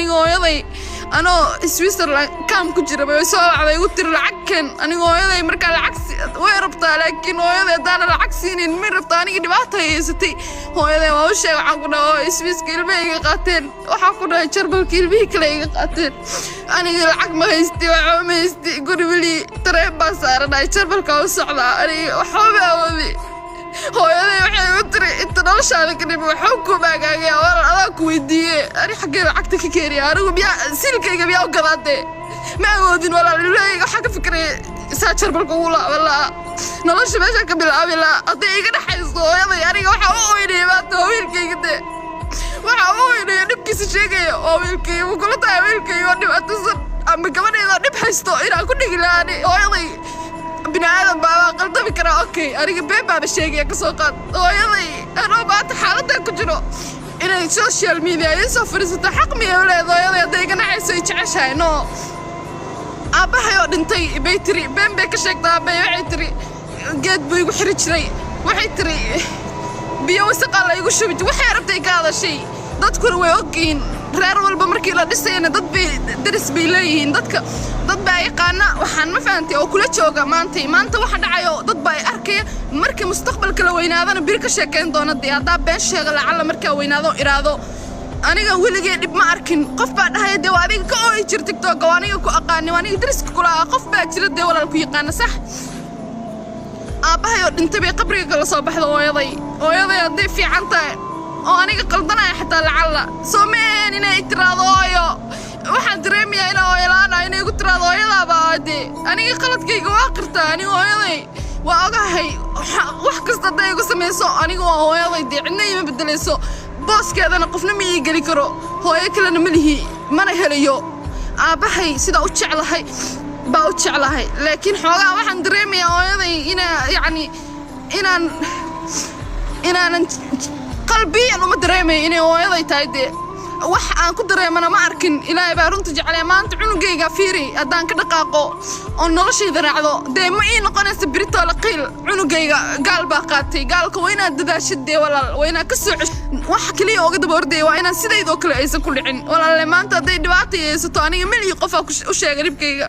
أنا قوي أنا سويسرلاند كام كجرا بيسوي على يوتر العكن أنا قوي مركا العكس ويربطها لكن قوي دار العكسين من ربطاني دبعتها يستي قوي ما وش وحقنا سويس كلبي قاتل وحقنا شرب كلبي كلي قاتل أنا العك ما يستي وعم يستي قربلي ترى بس أنا شرب الكوس على أنا وحبي أوي hooyaday waxay u tiri inta noloshaada kadib waxaan ku maagaagay war adaa ku weydiiyey ani xaggee lacagta ka keenaya anigu miyaa silkayga miyaa u gadaadee ma awoodin walaalileyga waxaan ka fikiray isaa jarbalka ugu laabala nolosha meesha ka bilaabi lahaa hadday iga dhaxayso hooyaday aniga waxaa u oynaya maanta wiilkayga dee waxaa u oynaya dhibkiisa sheegaya oo wiilkayga wuu kula tahay wiilkayga oo dhibaataysan ama gabadheeda dhib haysto inaan ku dhigi lahaani hooyaday بني آدم بابا قلبي كرا أوكي أنا بيبا بشيء كسوقات وياي أنا بعد حالتها كجرو إن السوشيال ميديا يسافر ستحق مية ولا ضايع يديك أنا عايز يتعش هاي نو أبا هيود أنتي بيتري بين بيك شيك ده بيعتري جد بيجو حريتري وحيتري بيوسق الله يقول شو بتي وحيربتك هذا الشيء ده تكون ويوكين reer walba markii la dhisayna dad bay daris bay leeyihiin dadka dad baa yaqaana waxaan ma fahamtay oo kula jooga maanta waxa dhacayo dad baa arkay markii mustaqbalka la weynaadana bir ka sheekeyn doona diyaada been sheega lacala markaa weynaado iraado aniga weligay dib ma arkin qof baa dhahay de adiga ka oo jirtay TikTok aniga ku aqaani aniga dariska kula qof baa jira de walaal ku yaqaan sax aabahay oo dhintay bay qabriga la soo baxdo hooyaday haday fiican tahay oo aniga qaldanay xataa lacala soomeen inay tiraadooyo waxaan dareemayaa inaa hooyalaana inay igu tiraado hooyada baade aniga qaladkayga waa qirtaa aniga hooyaday waa ogahay wax kasta haday igu samayso aniga waa hooyaday dee cidna ima bedelayso booskeedana qofna ma ii geli karo hooyo kalena ma lihi mana helayo aabahay sida u jeclahay baa u jeclahay laakiin xoogaa waxaan dareemayaa hooyaday inaanan qalbiyan uma dareemay inay hooyaday tahay dee wax aan ku dareemana ma arkin ilaahay baa runta jeclay maanta cunugayga fiiri haddaan ka dhaqaaqo oo noloshayda raacdo dee ma ii noqonaysa birito la qiil cunugayga gaal baa qaatay gaalka waa inaad dadaashid dee walaal waa inaad ka soo cesho wax kaliya ooga daba ordaya waa inaan sidaydoo kale aysan ku dhicin walaalle maanta hadday dhibaato yeesato aniga meel iyo qofaa u sheegay dhibkayga